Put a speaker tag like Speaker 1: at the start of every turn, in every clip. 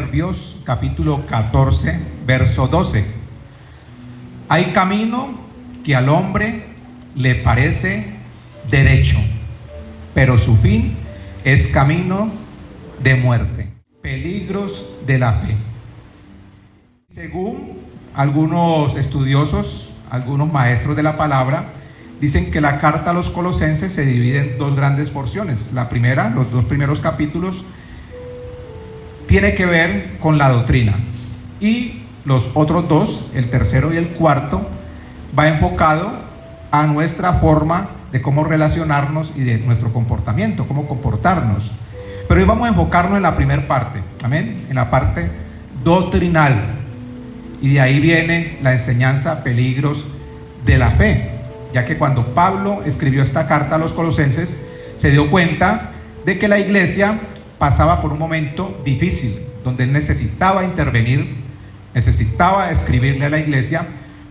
Speaker 1: Proverbios capítulo 14, verso 12. Hay camino que al hombre le parece derecho, pero su fin es camino de muerte. Peligros de la fe. Según algunos estudiosos, algunos maestros de la palabra, dicen que la carta a los Colosenses se divide en dos grandes porciones. La primera, los dos primeros capítulos, tiene que ver con la doctrina, y los otros dos, el tercero y el cuarto, va enfocado a nuestra forma de cómo relacionarnos y de nuestro comportamiento, cómo comportarnos. Pero hoy vamos a enfocarnos en la primera parte, amén, en la parte doctrinal, y de ahí viene la enseñanza peligros de la fe, ya que cuando Pablo escribió esta carta a los Colosenses, se dio cuenta de que la iglesia pasaba por un momento difícil, donde él necesitaba intervenir, necesitaba escribirle a la iglesia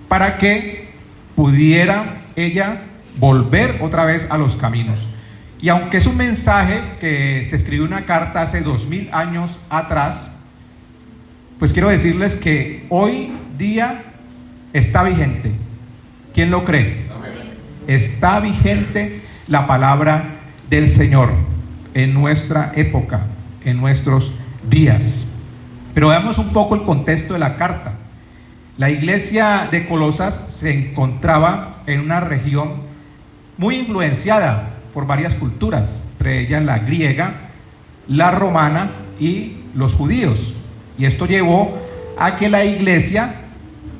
Speaker 1: para que pudiera ella volver otra vez a los caminos. Y aunque es un mensaje que se escribió una carta hace 2000 años atrás, pues quiero decirles que hoy día está vigente. ¿Quién lo cree? Está vigente la palabra del Señor en nuestra época, en nuestros días. Pero veamos un poco el contexto de la carta. La iglesia de Colosas se encontraba en una región muy influenciada por varias culturas, entre ellas la griega, la romana y los judíos. Y esto llevó a que la iglesia,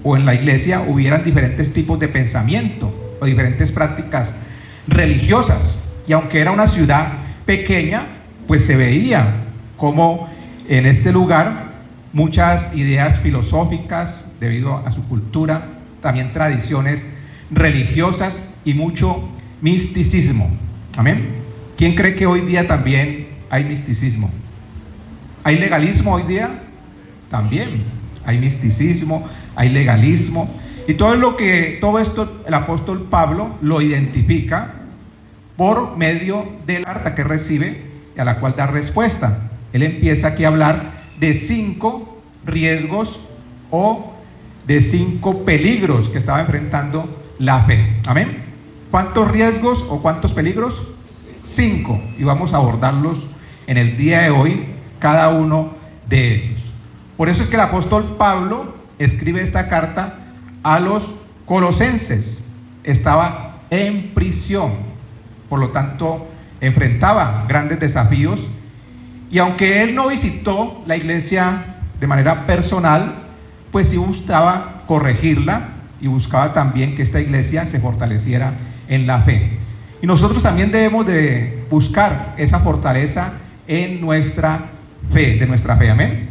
Speaker 1: o en la iglesia, hubieran diferentes tipos de pensamiento o diferentes prácticas religiosas. Y aunque era una ciudad pequeña, pues se veía como en este lugar muchas ideas filosóficas debido a su cultura, también tradiciones religiosas y mucho misticismo. Amén. ¿Quién cree que hoy día también hay misticismo? ¿Hay legalismo hoy día? También hay misticismo, hay legalismo, y todo esto el apóstol Pablo lo identifica por medio de la carta que recibe y a la cual da respuesta. Él empieza aquí a hablar de 5 riesgos o de 5 peligros que estaba enfrentando la fe. Amén. ¿Cuántos riesgos o cuántos peligros? 5, y vamos a abordarlos en el día de hoy, cada uno de ellos. Por eso es que el apóstol Pablo escribe esta carta a los Colosenses. Estaba en prisión, por lo tanto enfrentaba grandes desafíos, y aunque él no visitó la iglesia de manera personal, pues sí buscaba corregirla y buscaba también que esta iglesia se fortaleciera en la fe. Y nosotros también debemos de buscar esa fortaleza en nuestra fe, de nuestra fe, amén.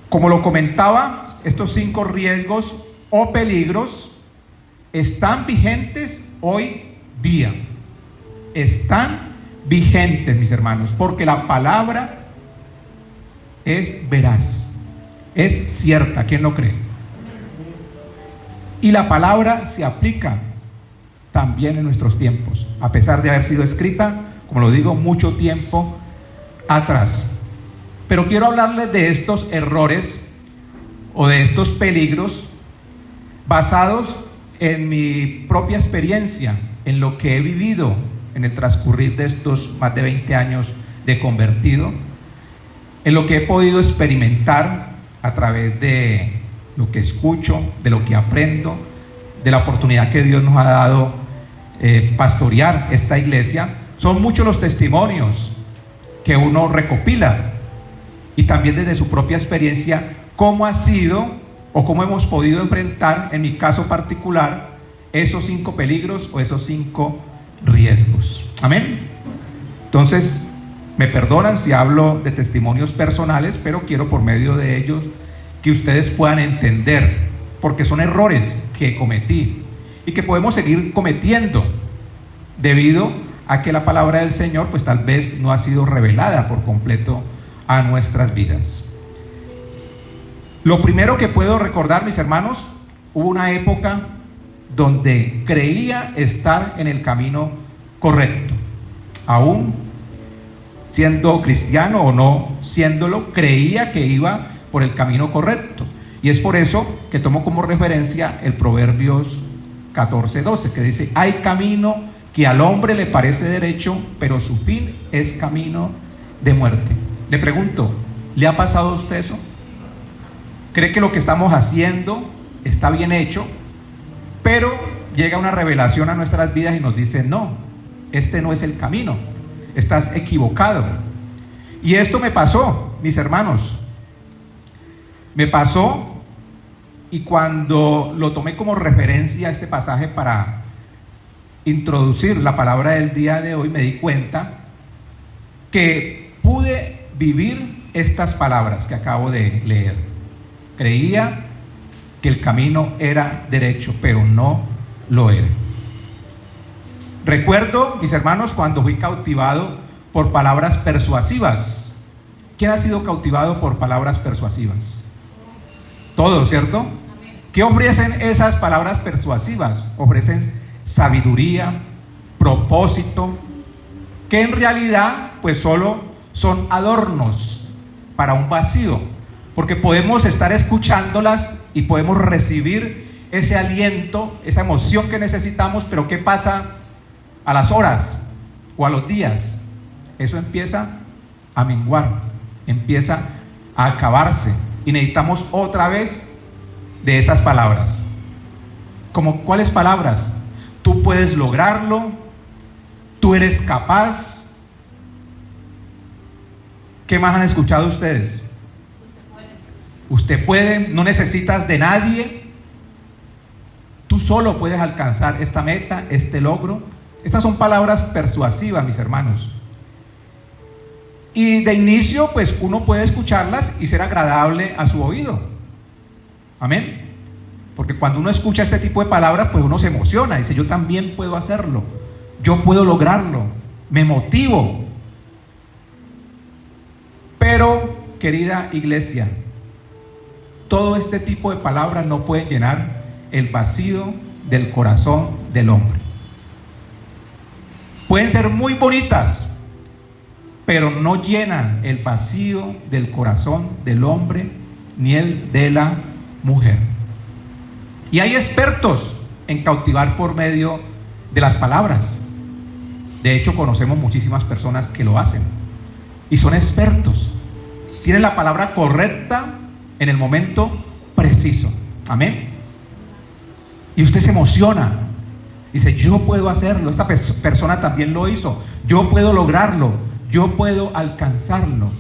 Speaker 1: Como lo comentaba, estos 5 riesgos o peligros están vigentes hoy día. Están vigentes, mis hermanos, porque la palabra es veraz, es cierta. ¿Quién lo cree? Y la palabra se aplica también en nuestros tiempos, a pesar de haber sido escrita, como lo digo, mucho tiempo atrás. Pero quiero hablarles de estos errores o de estos peligros basados en mi propia experiencia, en lo que he vivido en el transcurrir de estos más de 20 años de convertido, en lo que he podido experimentar a través de lo que escucho, de lo que aprendo, de la oportunidad que Dios nos ha dado pastorear esta iglesia. Son muchos los testimonios que uno recopila, y también desde su propia experiencia, cómo ha sido o cómo hemos podido enfrentar, en mi caso particular, esos 5 peligros o esos 5 riesgos. Amén. Entonces, me perdonan si hablo de testimonios personales, pero quiero por medio de ellos que ustedes puedan entender, porque son errores que cometí y que podemos seguir cometiendo debido a que la palabra del Señor pues tal vez no ha sido revelada por completo a nuestras vidas. Lo primero que puedo recordar, mis hermanos, hubo una época donde creía estar en el camino correcto, aún siendo cristiano o no siéndolo, creía que iba por el camino correcto. Y es por eso que tomo como referencia el Proverbios 14:12, que dice: hay camino que al hombre le parece derecho, pero su fin es camino de muerte. Le pregunto, ¿le ha pasado a usted eso? ¿Cree que lo que estamos haciendo está bien hecho? Pero llega una revelación a nuestras vidas y nos dice: no, este no es el camino, estás equivocado. Y esto me pasó, mis hermanos. Me pasó, y cuando lo tomé como referencia a este pasaje para introducir la palabra del día de hoy, me di cuenta que pude vivir estas palabras que acabo de leer. Creía que el camino era derecho, pero no lo era. Recuerdo, mis hermanos, cuando fui cautivado por palabras persuasivas. ¿Quién ha sido cautivado por palabras persuasivas? Todos, ¿cierto? ¿Qué ofrecen esas palabras persuasivas? Ofrecen sabiduría, propósito, que en realidad pues solo son adornos para un vacío, porque podemos estar escuchándolas y podemos recibir ese aliento, esa emoción que necesitamos, pero ¿qué pasa a las horas o a los días? Eso empieza a menguar, empieza a acabarse, y necesitamos otra vez de esas palabras. ¿Como cuáles palabras? Tú puedes lograrlo, tú eres capaz. ¿Qué más han escuchado ustedes? Usted puede, no necesitas de nadie, tú solo puedes alcanzar esta meta, este logro. Estas son palabras persuasivas, mis hermanos. Y de inicio, pues uno puede escucharlas y ser agradable a su oído. Amén. Porque cuando uno escucha este tipo de palabras, pues uno se emociona, dice: yo también puedo hacerlo, yo puedo lograrlo, me motivo. Pero, querida iglesia, todo este tipo de palabras no pueden llenar el vacío del corazón del hombre. Pueden ser muy bonitas, pero no llenan el vacío del corazón del hombre ni el de la mujer. Y hay expertos en cautivar por medio de las palabras. De hecho, conocemos muchísimas personas que lo hacen y son expertos. Tienen la palabra correcta en el momento preciso. Amén. Y usted se emociona. Dice: yo puedo hacerlo, esta persona también lo hizo, yo puedo lograrlo, yo puedo alcanzarlo.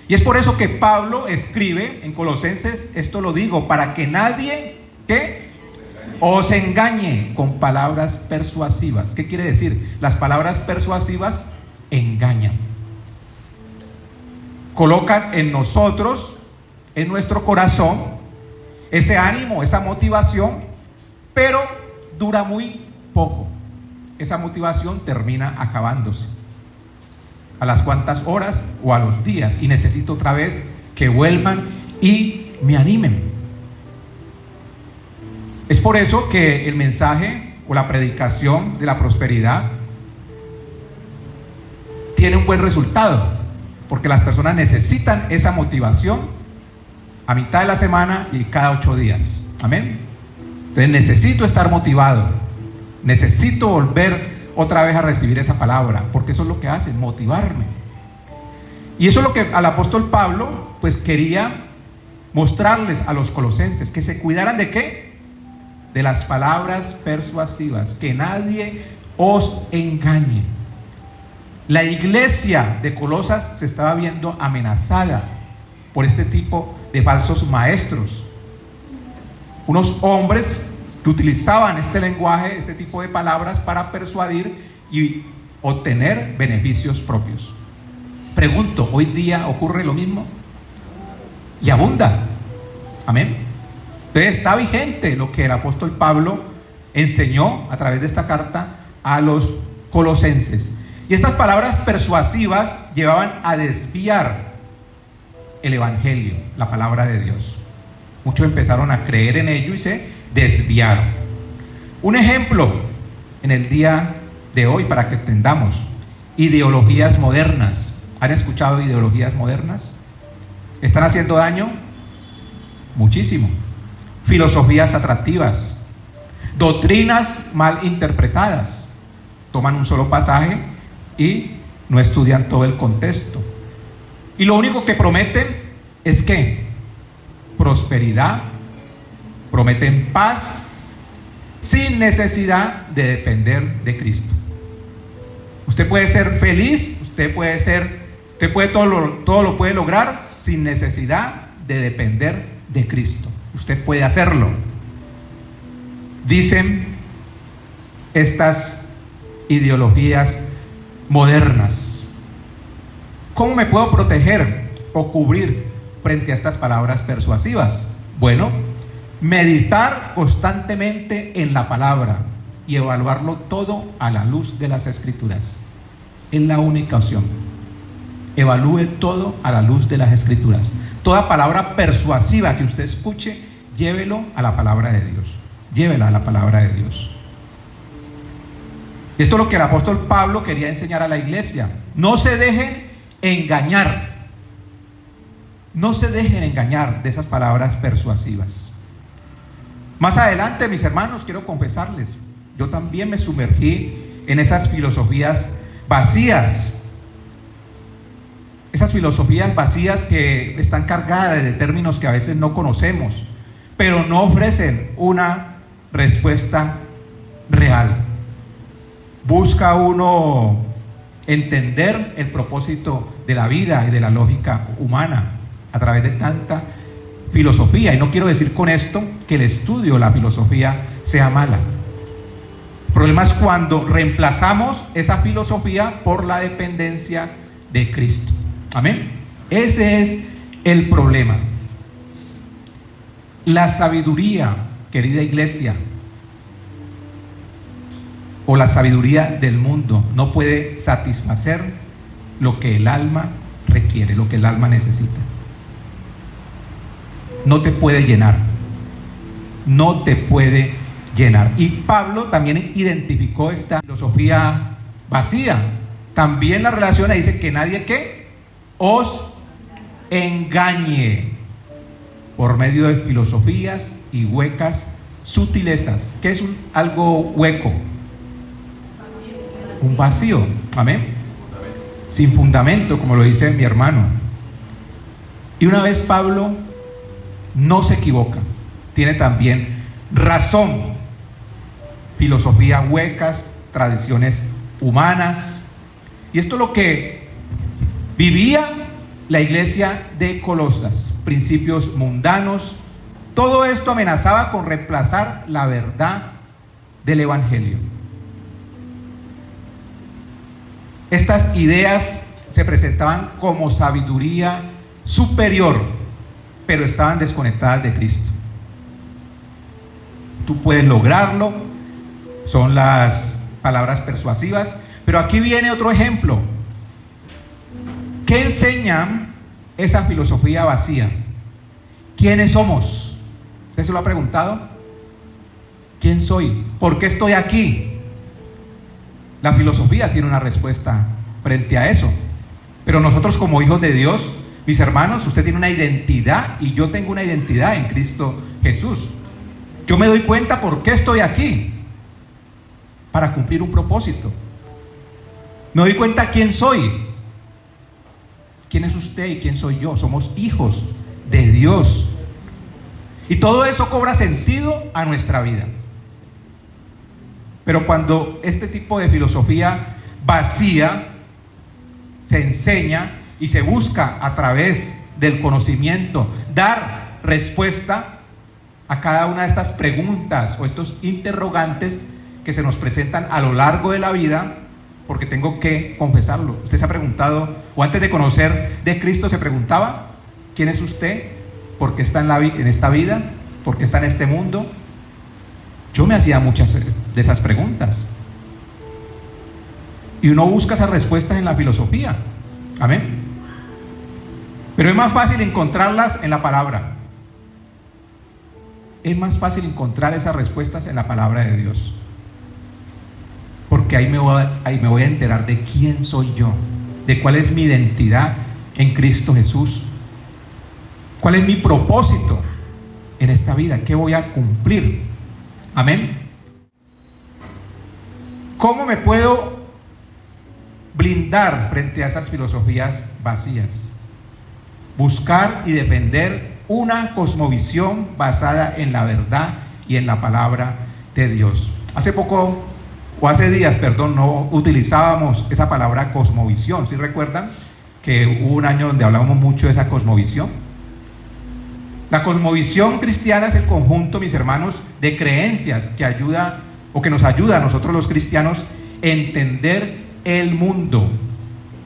Speaker 1: Y es por eso que Pablo escribe en Colosenses: esto lo digo para que nadie, ¿qué?, os engañe con palabras persuasivas. ¿Qué quiere decir? Las palabras persuasivas engañan. Colocan en nosotros, en nuestro corazón, ese ánimo, esa motivación, pero dura muy poco. Esa motivación termina acabándose a las cuantas horas o a los días, y necesito otra vez que vuelvan y me animen. Es por eso que el mensaje o la predicación de la prosperidad tiene un buen resultado, porque las personas necesitan esa motivación a mitad de la semana y cada 8 días. Amén. Entonces necesito estar motivado, necesito volver otra vez a recibir esa palabra, porque eso es lo que hace, motivarme. Y eso es lo que al apóstol Pablo pues quería mostrarles a los colosenses, que se cuidaran ¿de qué? De las palabras persuasivas, que nadie os engañe. La iglesia de Colosas se estaba viendo amenazada por este tipo de falsos maestros, unos hombres que utilizaban este lenguaje, este tipo de palabras para persuadir y obtener beneficios propios. Pregunto, ¿hoy día ocurre lo mismo? Y abunda. Amén. Entonces está vigente lo que el apóstol Pablo enseñó a través de esta carta a los colosenses. Y estas palabras persuasivas llevaban a desviar el evangelio, la palabra de Dios. Muchos empezaron a creer en ello y se desviaron. Un ejemplo en el día de hoy para que entendamos: ideologías modernas ¿Han escuchado ideologías modernas? ¿Están haciendo daño? Muchísimo. Filosofías atractivas, doctrinas mal interpretadas. Toman un solo pasaje y no estudian todo el contexto. Y lo único que prometen es ¿qué? Prosperidad, prometen paz, sin necesidad de depender de Cristo. Usted puede ser feliz, todo lo puede lograr sin necesidad de depender de Cristo. Usted puede hacerlo. Dicen estas ideologías modernas. ¿Cómo me puedo proteger o cubrir frente a estas palabras persuasivas? Bueno, meditar constantemente en la palabra y evaluarlo todo a la luz de las Escrituras. Es la única opción. Evalúe todo a la luz de las Escrituras. Toda palabra persuasiva que usted escuche, llévelo a la palabra de Dios. Llévela a la palabra de Dios. Esto es lo que el apóstol Pablo quería enseñar a la iglesia. No se dejen engañar. No se dejen engañar de esas palabras persuasivas. Más adelante, mis hermanos, quiero confesarles, yo también me sumergí en esas filosofías vacías. Esas filosofías vacías que están cargadas de términos que a veces no conocemos, pero no ofrecen una respuesta real. Busca uno entender el propósito de la vida y de la lógica humana a través de tanta filosofía. Y no quiero decir con esto que el estudio de la filosofía sea mala. El problema es cuando reemplazamos esa filosofía por la dependencia de Cristo. Amén. Ese es el problema. La sabiduría, querida iglesia, o la sabiduría del mundo no puede satisfacer lo que el alma requiere, lo que el alma necesita. No te puede llenar. No te puede llenar. Y Pablo también identificó esta filosofía vacía. También la relaciona y dice que nadie que os engañe por medio de filosofías y huecas sutilezas. ¿Qué es algo hueco? Un vacío. Amén. Sin fundamento, como lo dice mi hermano. Y una vez Pablo no se equivoca, tiene también razón. Filosofía huecas, tradiciones humanas. Y esto es lo que vivía la iglesia de Colosas. Principios mundanos. Todo esto amenazaba con reemplazar la verdad del evangelio. Estas ideas se presentaban como sabiduría superior, pero estaban desconectadas de Cristo. Tú puedes lograrlo, son las palabras persuasivas, pero aquí viene otro ejemplo. ¿Qué enseñan esa filosofía vacía? ¿Quiénes somos? ¿Usted se lo ha preguntado? ¿Quién soy? ¿Por qué estoy aquí? La filosofía tiene una respuesta frente a eso. Pero nosotros como hijos de Dios, mis hermanos, usted tiene una identidad y yo tengo una identidad en Cristo Jesús. Yo me doy cuenta por qué estoy aquí. Para cumplir un propósito. Me doy cuenta quién soy. ¿Quién es usted y quién soy yo? Somos hijos de Dios. Y todo eso cobra sentido a nuestra vida. Pero cuando este tipo de filosofía vacía se enseña y se busca a través del conocimiento dar respuesta a cada una de estas preguntas o estos interrogantes que se nos presentan a lo largo de la vida, porque tengo que confesarlo. Usted se ha preguntado, o antes de conocer de Cristo se preguntaba, ¿quién es usted? ¿Por qué está en esta vida? ¿Por qué está en este mundo? Yo me hacía muchas de esas preguntas. Y uno busca esas respuestas en la filosofía. Amén. Pero es más fácil encontrarlas en la palabra. Es más fácil encontrar esas respuestas en la palabra de Dios. Porque ahí me voy a enterar de quién soy yo, de cuál es mi identidad en Cristo Jesús. ¿Cuál es mi propósito en esta vida? ¿Qué voy a cumplir? Amén. ¿Cómo me puedo blindar frente a esas filosofías vacías? Buscar y defender una cosmovisión basada en la verdad y en la palabra de Dios. Hace días, no utilizábamos esa palabra cosmovisión. ¿Sí recuerdan que hubo un año donde hablábamos mucho de esa cosmovisión? La cosmovisión cristiana es el conjunto, mis hermanos, de creencias que ayuda o que nos ayuda a nosotros los cristianos a entender el mundo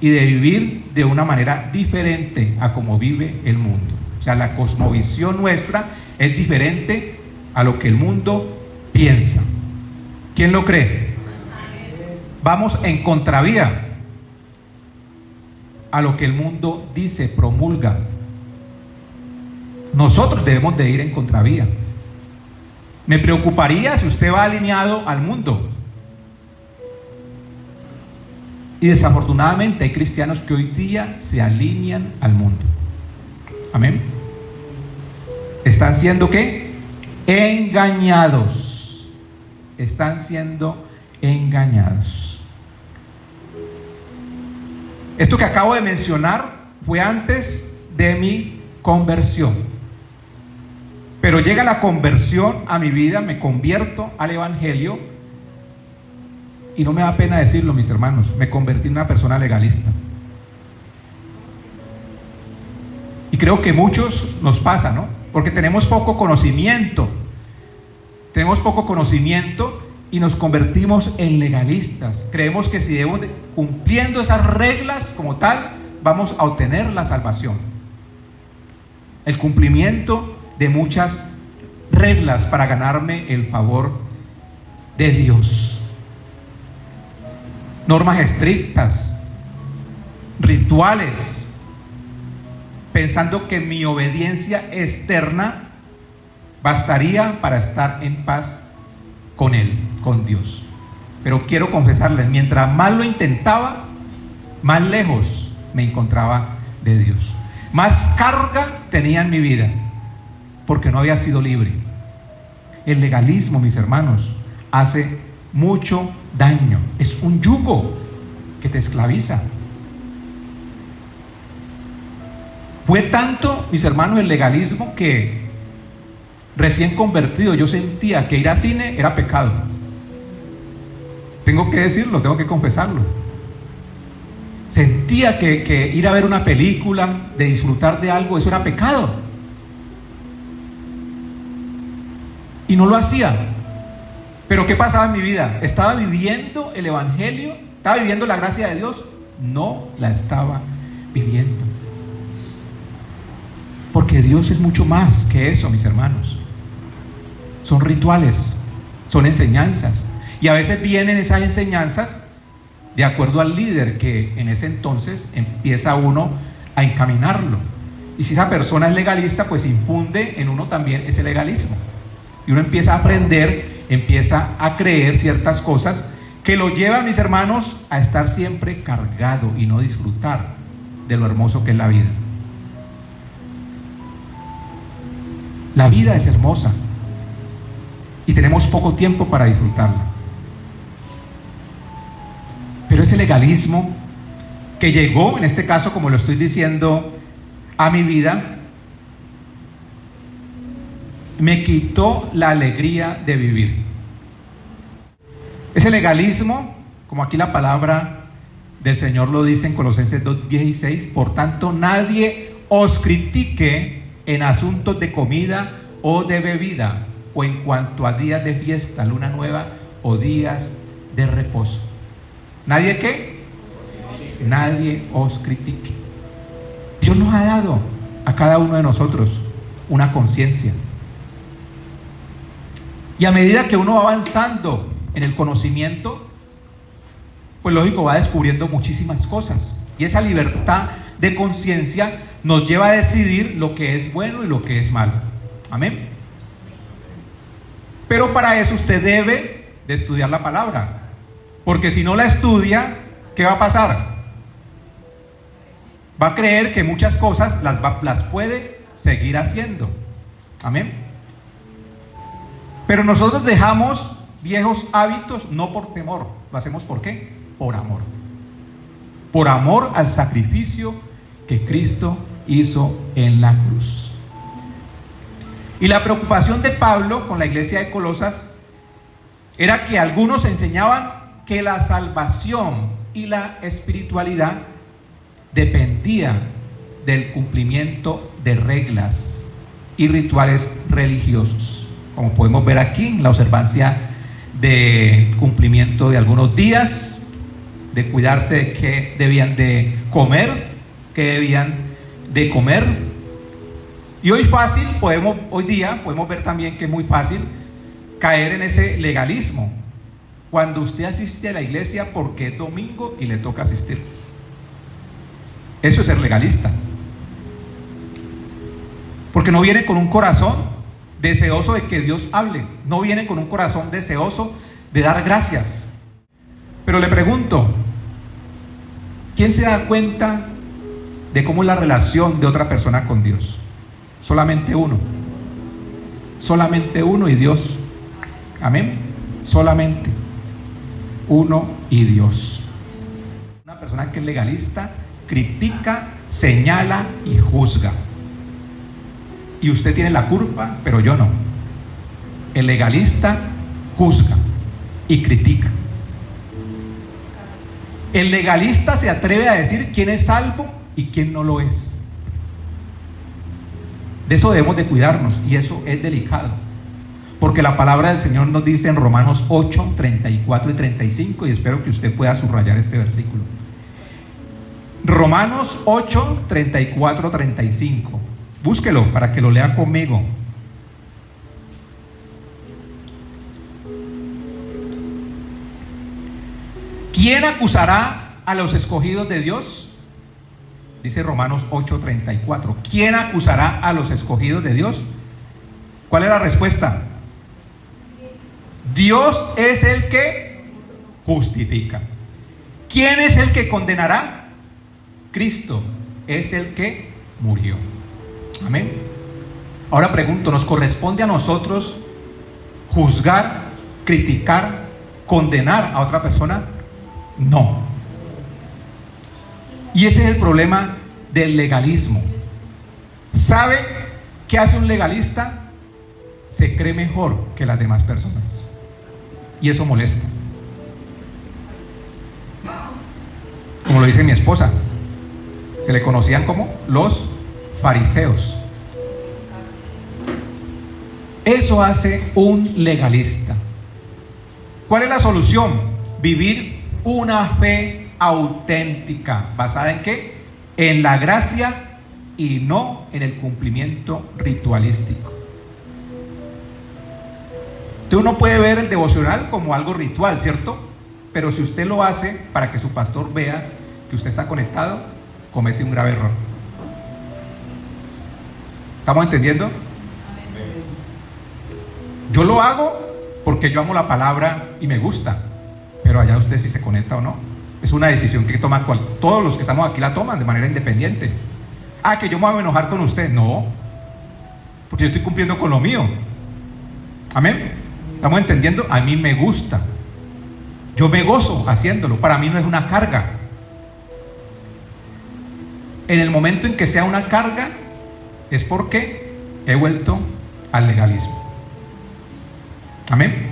Speaker 1: y de vivir de una manera diferente a como vive el mundo. O sea, la cosmovisión nuestra es diferente a lo que el mundo piensa. ¿Quién lo cree? Vamos en contravía a lo que el mundo dice, promulga. Nosotros debemos de ir en contravía. Me preocuparía si usted va alineado al mundo. Y desafortunadamente hay cristianos que hoy día se alinean al mundo. Amén. ¿Están siendo qué? Engañados. Están siendo engañados. Esto que acabo de mencionar fue antes de mi conversión. Pero llega la conversión a mi vida, me convierto al Evangelio y no me da pena decirlo, mis hermanos, me convertí en una persona legalista. Y creo que muchos nos pasa, ¿no? Porque tenemos poco conocimiento. Tenemos poco conocimiento y nos convertimos en legalistas. Creemos que si debemos cumpliendo esas reglas como tal, vamos a obtener la salvación. El cumplimiento de muchas reglas para ganarme el favor de Dios. Normas estrictas, rituales, pensando que mi obediencia externa bastaría para estar en paz con Él, con Dios. Pero quiero confesarles, mientras más lo intentaba, más lejos me encontraba de Dios. Más carga tenía en mi vida, porque no había sido libre. El legalismo, mis hermanos, hace mucho daño. Es un yugo que te esclaviza. Fue tanto, mis hermanos, el legalismo que recién convertido yo sentía que ir al cine era pecado. Tengo que decirlo, tengo que confesarlo. Sentía que ir a ver una película, de disfrutar de algo, eso era pecado. Y no lo hacía. Pero ¿qué pasaba en mi vida? ¿Estaba viviendo el Evangelio? ¿Estaba viviendo la gracia de Dios? No la estaba viviendo. Porque Dios es mucho más que eso, mis hermanos. Son rituales, son enseñanzas. Y a veces vienen esas enseñanzas de acuerdo al líder que en ese entonces empieza uno a encaminarlo. Y si esa persona es legalista, pues infunde en uno también ese legalismo. Y uno empieza a aprender, empieza a creer ciertas cosas que lo llevan, mis hermanos, a estar siempre cargado y no disfrutar de lo hermoso que es la vida. La vida es hermosa y tenemos poco tiempo para disfrutarla. Pero ese legalismo que llegó, en este caso, como lo estoy diciendo, a mi vida, me quitó la alegría de vivir. Ese legalismo, como aquí la palabra del Señor lo dice en Colosenses 2:16, por tanto nadie os critique en asuntos de comida o de bebida, o en cuanto a días de fiesta, luna nueva o días de reposo. ¿Nadie qué? Nadie os critique. Dios nos ha dado a cada uno de nosotros una conciencia. Y a medida que uno va avanzando en el conocimiento, pues lógico, va descubriendo muchísimas cosas. Y esa libertad de conciencia nos lleva a decidir lo que es bueno y lo que es malo. Amén. Pero para eso usted debe de estudiar la palabra. Porque si no la estudia, ¿qué va a pasar? Va a creer que muchas cosas las puede seguir haciendo. Amén. Pero nosotros dejamos viejos hábitos no por temor. ¿Lo hacemos por qué? Por amor. Por amor al sacrificio que Cristo hizo en la cruz. Y la preocupación de Pablo con la iglesia de Colosas era que algunos enseñaban que la salvación y la espiritualidad dependía del cumplimiento de reglas y rituales religiosos, como podemos ver aquí, la observancia de cumplimiento de algunos días, de cuidarse de qué debían de comer, qué debían de comer. Y hoy día podemos ver también que es muy fácil caer en ese legalismo, cuando usted asiste a la iglesia porque es domingo y le toca asistir. Eso es ser legalista, porque no viene con un corazón deseoso de que Dios hable, no viene con un corazón deseoso de dar gracias. Pero le pregunto, ¿quién se da cuenta de cómo es la relación de otra persona con Dios? Solamente uno y Dios. Amén. Solamente uno y Dios. Una persona que es legalista critica, señala y juzga. Y usted tiene la culpa, pero yo no. El legalista juzga y critica. El legalista se atreve a decir quién es salvo y quién no lo es. De eso debemos de cuidarnos, y eso es delicado, porque la palabra del Señor nos dice en Romanos 8, 34 y 35, y espero que usted pueda subrayar este versículo. Romanos 8, 34, 35. Búsquelo para que lo lea conmigo. ¿Quién acusará a los escogidos de Dios? Dice Romanos 8:34. ¿Quién acusará a los escogidos de Dios? ¿Cuál es la respuesta? Dios es el que justifica. ¿Quién es el que condenará? Cristo es el que murió. Amén. Ahora pregunto, ¿nos corresponde a nosotros juzgar, criticar, condenar a otra persona? No. Y ese es el problema del legalismo. ¿Sabe qué hace un legalista? Se cree mejor que las demás personas. Y eso molesta. Como lo dice mi esposa, se le conocían como los fariseos. Eso hace un legalista. ¿Cuál es la solución? Vivir una fe auténtica. ¿Basada en qué? En la gracia y no en el cumplimiento ritualístico. Uno puede ver el devocional como algo ritual, ¿cierto? Pero si usted lo hace para que su pastor vea que usted está conectado, comete un grave error. ¿Estamos entendiendo? Yo lo hago porque yo amo la palabra y me gusta, pero allá usted si se conecta o no. Es una decisión que toma todos los que estamos aquí la toman de manera independiente. Ah, que yo me voy a enojar con usted. No, porque yo estoy cumpliendo con lo mío. Amén. ¿Estamos entendiendo? A mí me gusta. Yo me gozo haciéndolo. Para mí no es una carga. En el momento en que sea una carga, es porque he vuelto al legalismo. Amén.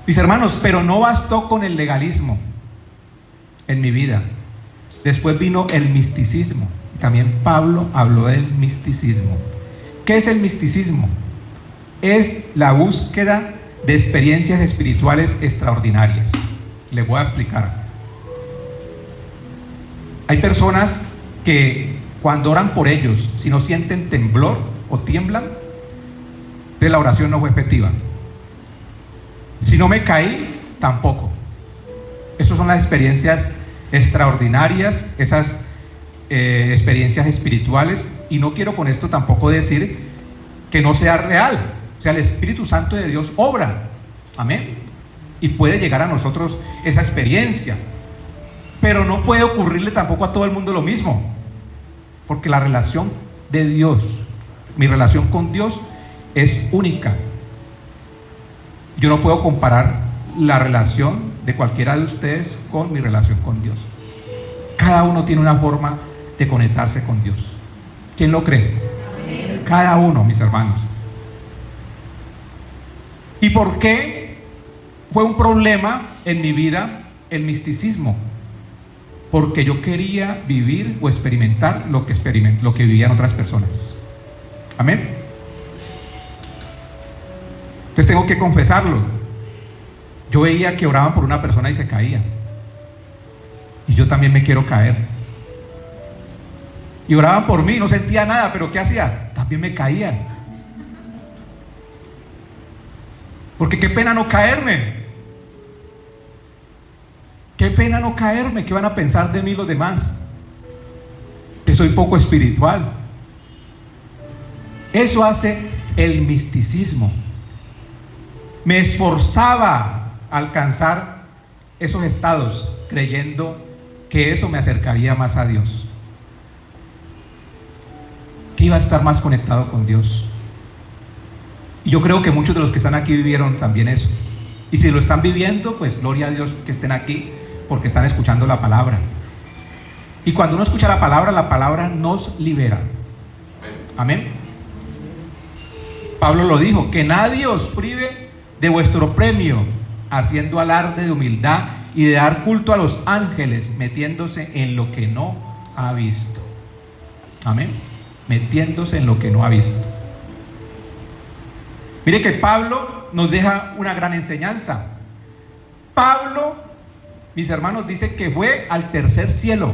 Speaker 1: Mis hermanos, pero no bastó con el legalismo en mi vida. Después vino el misticismo. También Pablo habló del misticismo. ¿Qué es el misticismo? Es la búsqueda de experiencias espirituales extraordinarias. Les voy a explicar. Hay personas que cuando oran por ellos, si no sienten temblor o tiemblan, pues la oración no fue efectiva. Si no me caí, tampoco. Esas son las experiencias extraordinarias, esas experiencias espirituales. Y no quiero con esto tampoco decir que no sea real. O sea, el Espíritu Santo de Dios obra. Amén. Y puede llegar a nosotros esa experiencia. Pero no puede ocurrirle tampoco a todo el mundo lo mismo, porque la relación de Dios, mi relación con Dios es única. Yo no puedo comparar la relación de cualquiera de ustedes con mi relación con Dios. Cada uno tiene una forma de conectarse con Dios. ¿Quién lo cree? Amén. Cada uno, mis hermanos. ¿Y por qué fue un problema en mi vida el misticismo? Porque yo quería vivir o experimentar lo que vivían otras personas. Amén. Entonces tengo que confesarlo. Yo veía que oraban por una persona y se caía. Y yo también me quiero caer. Y oraban por mí, no sentía nada, pero ¿qué hacía? También me caían. Porque qué pena no caerme. Qué pena no caerme. ¿Qué van a pensar de mí los demás? Que soy poco espiritual. Eso hace el misticismo. Me esforzaba a alcanzar esos estados, creyendo que eso me acercaría más a Dios, que iba a estar más conectado con Dios. Y yo creo que muchos de los que están aquí vivieron también eso. Y si lo están viviendo, pues gloria a Dios que estén aquí, porque están escuchando la palabra. Y cuando uno escucha la palabra nos libera. Amén. Pablo lo dijo, que nadie os prive de vuestro premio, haciendo alarde de humildad y de dar culto a los ángeles, metiéndose en lo que no ha visto. Amén. Metiéndose en lo que no ha visto. Mire que Pablo nos deja una gran enseñanza. Pablo, mis hermanos, dice que fue al tercer cielo.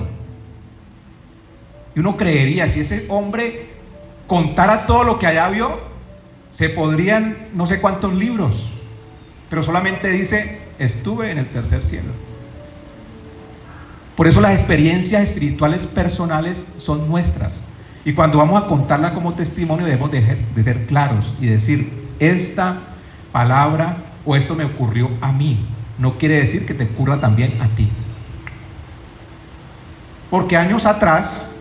Speaker 1: Y uno creería, si ese hombre contara todo lo que allá vio, se podrían no sé cuántos libros. Pero solamente dice, estuve en el tercer cielo. Por eso las experiencias espirituales personales son nuestras. Y cuando vamos a contarla como testimonio, debemos de ser claros y decir, esta palabra o esto me ocurrió a mí. No quiere decir que te ocurra también a ti. Porque años atrás,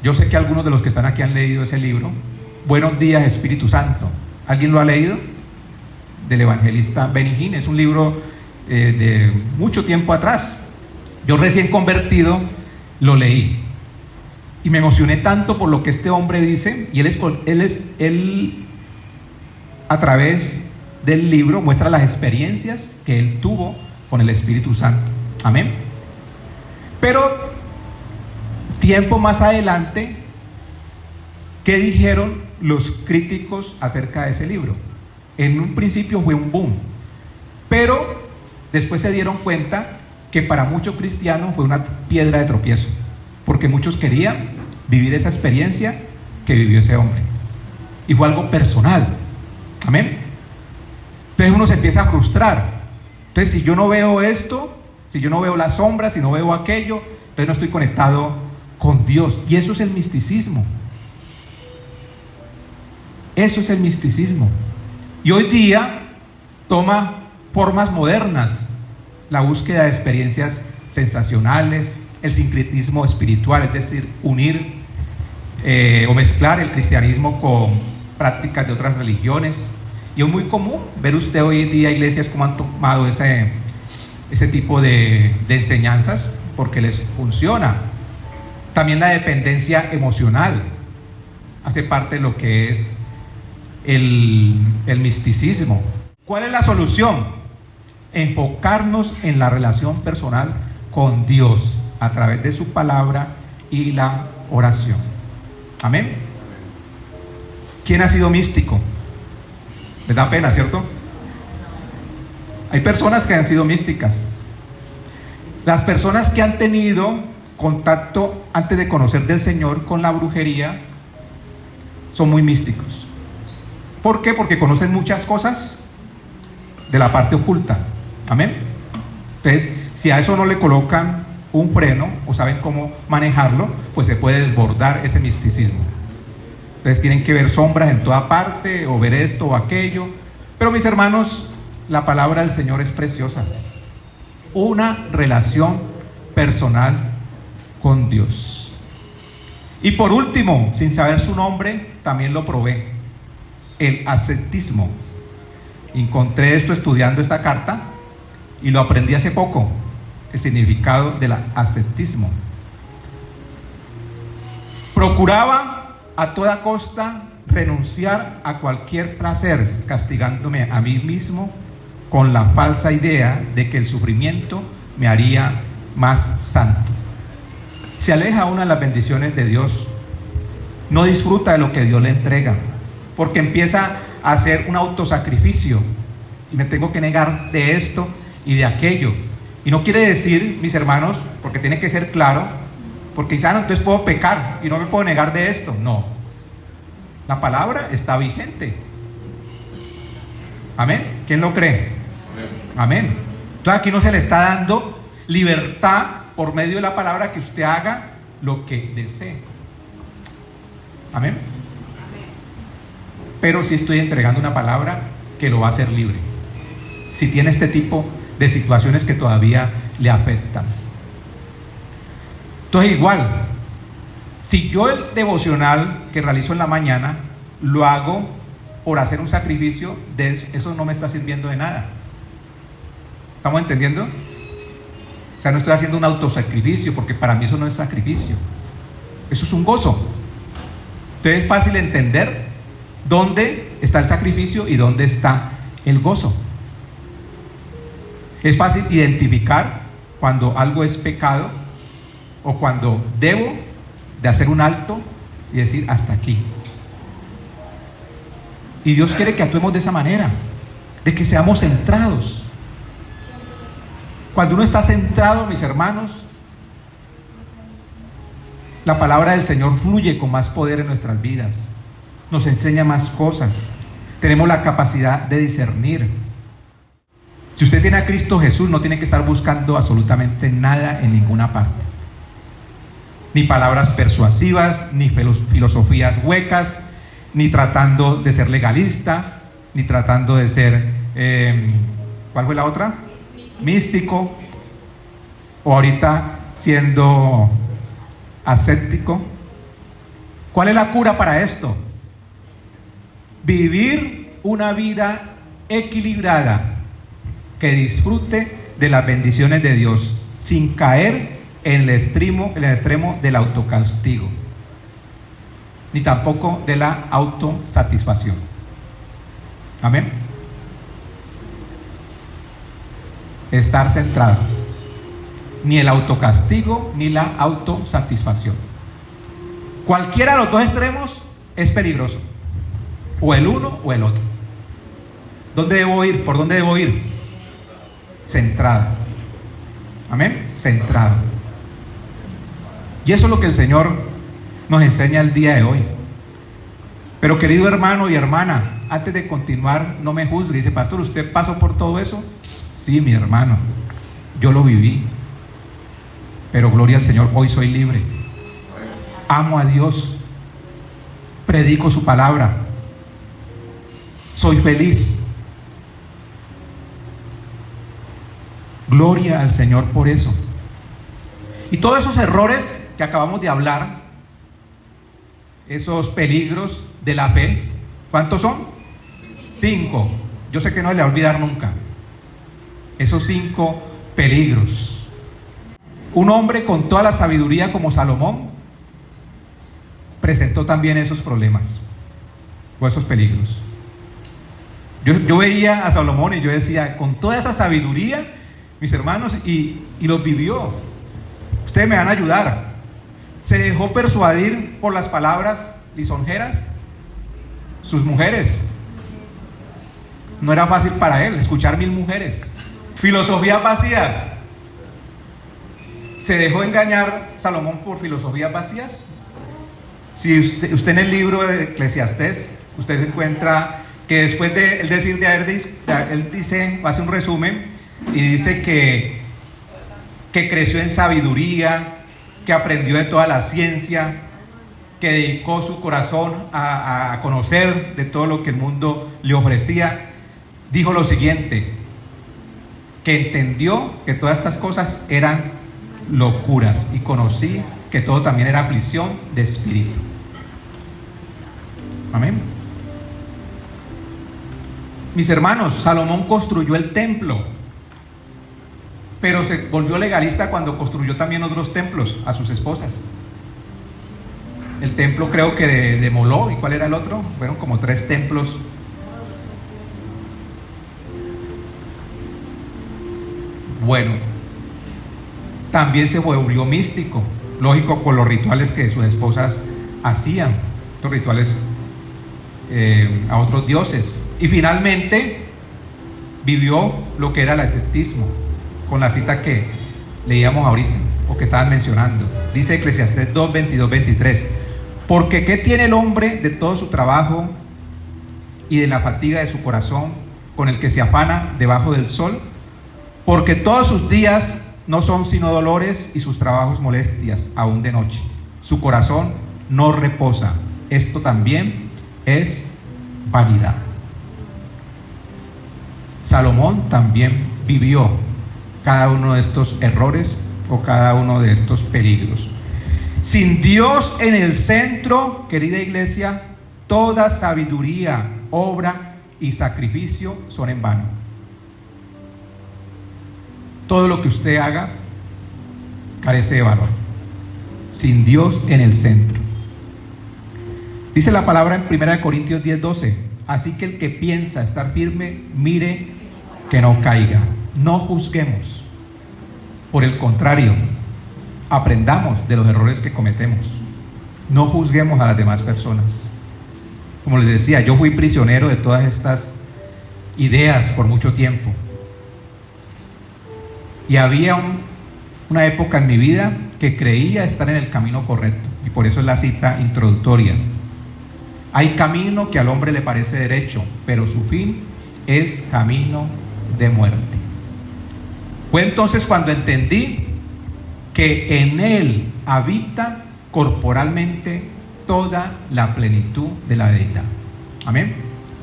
Speaker 1: yo sé que algunos de los que están aquí han leído ese libro, Buenos días, Espíritu Santo. ¿Alguien lo ha leído? Del evangelista Benny Hinn. Es un libro de mucho tiempo atrás. Yo recién convertido lo leí y me emocioné tanto por lo que este hombre dice. Y él a través del libro muestra las experiencias que él tuvo con el Espíritu Santo. Amén. Pero tiempo más adelante, ¿qué dijeron los críticos acerca de ese libro? En un principio fue un boom, pero después se dieron cuenta que para muchos cristianos fue una piedra de tropiezo, porque muchos querían vivir esa experiencia que vivió ese hombre, y fue algo personal. Amén. Entonces uno se empieza a frustrar. Entonces, si yo no veo esto, si yo no veo las sombras, si no veo aquello, entonces no estoy conectado con Dios. Y eso es el misticismo. Eso es el misticismo. Y hoy día toma formas modernas, la búsqueda de experiencias sensacionales, el sincretismo espiritual, es decir, unir o mezclar el cristianismo con prácticas de otras religiones. Y es muy común ver usted hoy en día iglesias como han tomado ese tipo de enseñanzas porque les funciona. También la dependencia emocional hace parte de lo que es el misticismo. ¿Cuál es la solución? Enfocarnos en la relación personal con Dios a través de su palabra y la oración. Amén. ¿Quién ha sido místico? Les da pena, ¿cierto? Hay personas que han sido místicas. Las personas que han tenido contacto antes de conocer del Señor con la brujería son muy místicos. ¿Por qué? Porque conocen muchas cosas de la parte oculta. Amén. Entonces, si a eso no le colocan un freno o saben cómo manejarlo, pues se puede desbordar ese misticismo. Entonces tienen que ver sombras en toda parte, o ver esto o aquello. Pero mis hermanos, la palabra del Señor es preciosa. una relación personal con Dios. Y por último, sin saber su nombre, también lo probé: el ascetismo. Encontré esto estudiando esta carta y lo aprendí hace poco, el significado del ascetismo. Procuraba a toda costa renunciar a cualquier placer, castigándome a mí mismo con la falsa idea de que el sufrimiento me haría más santo. Se aleja una de las bendiciones de Dios, no disfruta de lo que Dios le entrega, porque empieza a hacer un autosacrificio, y me tengo que negar de esto y de aquello. Y no quiere decir, mis hermanos, porque tiene que ser claro, porque quizás entonces puedo pecar y no me puedo negar de esto. No, la palabra está vigente. Amén. ¿Quién lo cree? Amén. Entonces aquí no se le está dando libertad por medio de la palabra, que usted haga lo que desee. Amén. Pero sí estoy entregando una palabra que lo va a hacer libre, si tiene este tipo de situaciones que todavía le afectan. Entonces igual, si yo el devocional que realizo en la mañana lo hago por hacer un sacrificio, eso no me está sirviendo de nada. ¿Estamos entendiendo? O sea, no estoy haciendo un autosacrificio, porque para mí eso no es sacrificio, eso es un gozo. Entonces es fácil entender dónde está el sacrificio y dónde está el gozo. Es fácil identificar cuando algo es pecado o cuando debo de hacer un alto y decir hasta aquí. Y Dios quiere que actuemos de esa manera, de que seamos centrados. Cuando uno está centrado, mis hermanos, la palabra del Señor fluye con más poder en nuestras vidas, nos enseña más cosas, tenemos la capacidad de discernir. Si usted tiene a Cristo Jesús, no tiene que estar buscando absolutamente nada en ninguna parte, ni palabras persuasivas, ni filosofías huecas, ni tratando de ser legalista, ni tratando de ser, ¿cuál fue la otra? Místico, o ahorita siendo ascético. ¿Cuál es la cura para esto? Vivir una vida equilibrada, que disfrute de las bendiciones de Dios, sin caer en el extremo del autocastigo, ni tampoco de la autosatisfacción. Amén. Estar centrado, ni el autocastigo ni la autosatisfacción. Cualquiera de los dos extremos es peligroso, o el uno o el otro. ¿Dónde debo ir? ¿Por dónde debo ir? Centrado. Amén. Centrado. Y eso es lo que el Señor nos enseña el día de hoy. Pero querido hermano y hermana, antes de continuar, no me juzgue. Dice: pastor, ¿usted pasó por todo eso? Sí, mi hermano, yo lo viví, pero gloria al Señor, hoy soy libre. Amo a Dios, predico su palabra, soy feliz. Gloria al Señor por eso. Y todos esos errores que acabamos de hablar, esos peligros de la fe, ¿cuántos son? 5. Yo sé que no le voy a olvidar nunca esos 5 peligros. Un hombre con toda la sabiduría como Salomón presentó también esos problemas o esos peligros. Yo veía a Salomón y yo decía, con toda esa sabiduría, mis hermanos, y los vivió. Ustedes me van a ayudar. Se dejó persuadir por las palabras lisonjeras sus mujeres. No era fácil para él escuchar 1000 mujeres. Filosofías vacías. ¿Se dejó engañar Salomón por filosofías vacías? Si usted en el libro de Eclesiastés, usted encuentra que después de él decir él dice, hace un resumen y dice que creció en sabiduría, que aprendió de toda la ciencia, que dedicó su corazón a conocer de todo lo que el mundo le ofrecía. Dijo lo siguiente: que entendió que todas estas cosas eran locuras y conocí que todo también era aflicción de espíritu. Amén. Mis hermanos, Salomón construyó el templo, pero se volvió legalista cuando construyó también otros templos a sus esposas. El templo creo que de Moló, ¿y cuál era el otro? Fueron como 3 templos. Bueno, también se volvió místico, lógico, por los rituales que sus esposas hacían, estos rituales a otros dioses. Y finalmente vivió lo que era el ascetismo, con la cita que leíamos ahorita, o que estaban mencionando. Dice Eclesiastés 2, 22, 23. Porque ¿qué tiene el hombre de todo su trabajo y de la fatiga de su corazón con el que se afana debajo del sol? Porque todos sus días no son sino dolores y sus trabajos molestias, aún de noche. Su corazón no reposa. Esto también es vanidad. Salomón también vivió cada uno de estos errores o cada uno de estos peligros. Sin Dios en el centro, querida iglesia, toda sabiduría, obra y sacrificio son en vano. Todo lo que usted haga carece de valor, sin Dios en el centro. Dice la palabra en 1 Corintios 10, 12. Así que el que piensa estar firme, mire que no caiga. No juzguemos. Por el contrario, aprendamos de los errores que cometemos. No juzguemos a las demás personas. Como les decía, yo fui prisionero de todas estas ideas por mucho tiempo. Y había una época en mi vida que creía estar en el camino correcto. Y por eso es la cita introductoria. Hay camino que al hombre le parece derecho, pero su fin es camino de muerte. Fue entonces cuando entendí que en Él habita corporalmente toda la plenitud de la deidad. Amén.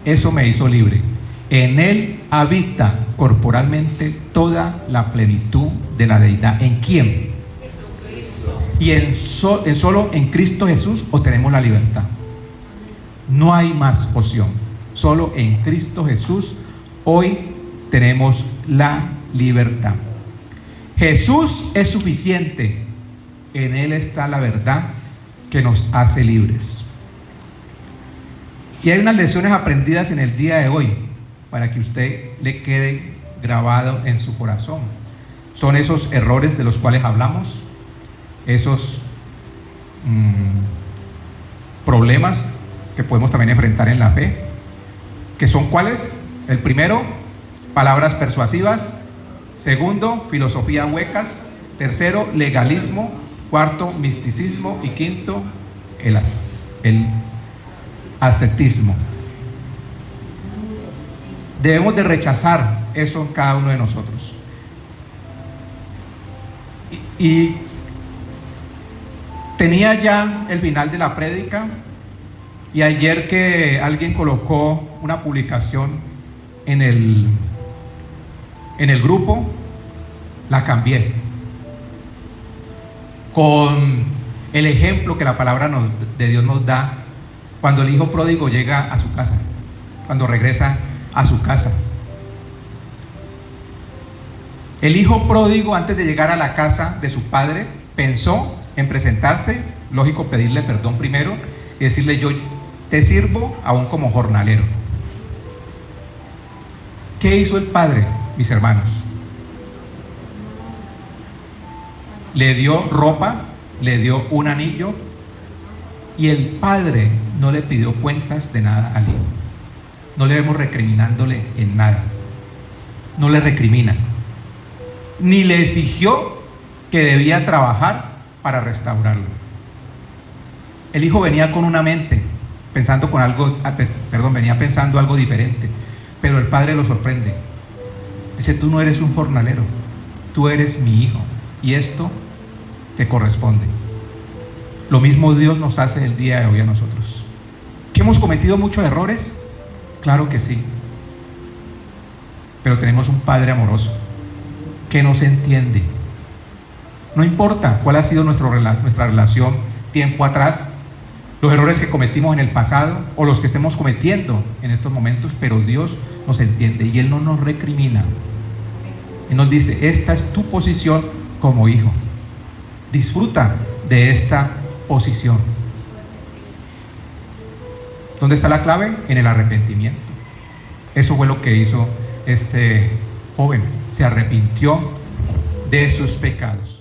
Speaker 1: Eso me hizo libre. En Él habita corporalmente toda la plenitud de la deidad. ¿En quién? Jesucristo. Y solo en Cristo Jesús obtenemos la libertad. No hay más opción. Solo en Cristo Jesús hoy tenemos la libertad. Jesús es suficiente. En Él está la verdad que nos hace libres. Y hay unas lecciones aprendidas en el día de hoy para que usted le quede grabado en su corazón. Son esos errores de los cuales hablamos, esos problemas que podemos también enfrentar en la fe, que son ¿cuáles? El primero, palabras persuasivas. Segundo, filosofías huecas. Tercero, legalismo. Cuarto, misticismo. Y quinto, el ascetismo. Debemos de rechazar eso en cada uno de nosotros. Y tenía ya el final de la prédica. Y ayer que alguien colocó una publicación en el grupo, la cambié con el ejemplo que la palabra de Dios nos da cuando el hijo pródigo llega a su casa, cuando regresa a su casa. El hijo pródigo, antes de llegar a la casa de su padre, pensó en presentarse, lógico, pedirle perdón primero y decirle: yo te sirvo aún como jornalero. ¿Qué hizo el padre, mis hermanos? Le dio ropa, le dio un anillo, y el padre no le pidió cuentas de nada al hijo. No le vemos recriminándole en nada. No le recrimina. Ni le exigió que debía trabajar para restaurarlo. El hijo venía con una mente, pensando con algo, venía pensando algo diferente, pero el padre lo sorprende. Dice: tú no eres un jornalero, tú eres mi hijo, y esto te corresponde. Lo mismo Dios nos hace el día de hoy a nosotros. ¿Que hemos cometido muchos errores? Claro que sí, pero tenemos un Padre amoroso que nos entiende. No importa cuál ha sido nuestra relación tiempo atrás, los errores que cometimos en el pasado o los que estemos cometiendo en estos momentos, pero Dios nos entiende y Él no nos recrimina. Y nos dice, esta es tu posición como hijo. Disfruta de esta posición. ¿Dónde está la clave? En el arrepentimiento. Eso fue lo que hizo este joven. Se arrepintió de sus pecados.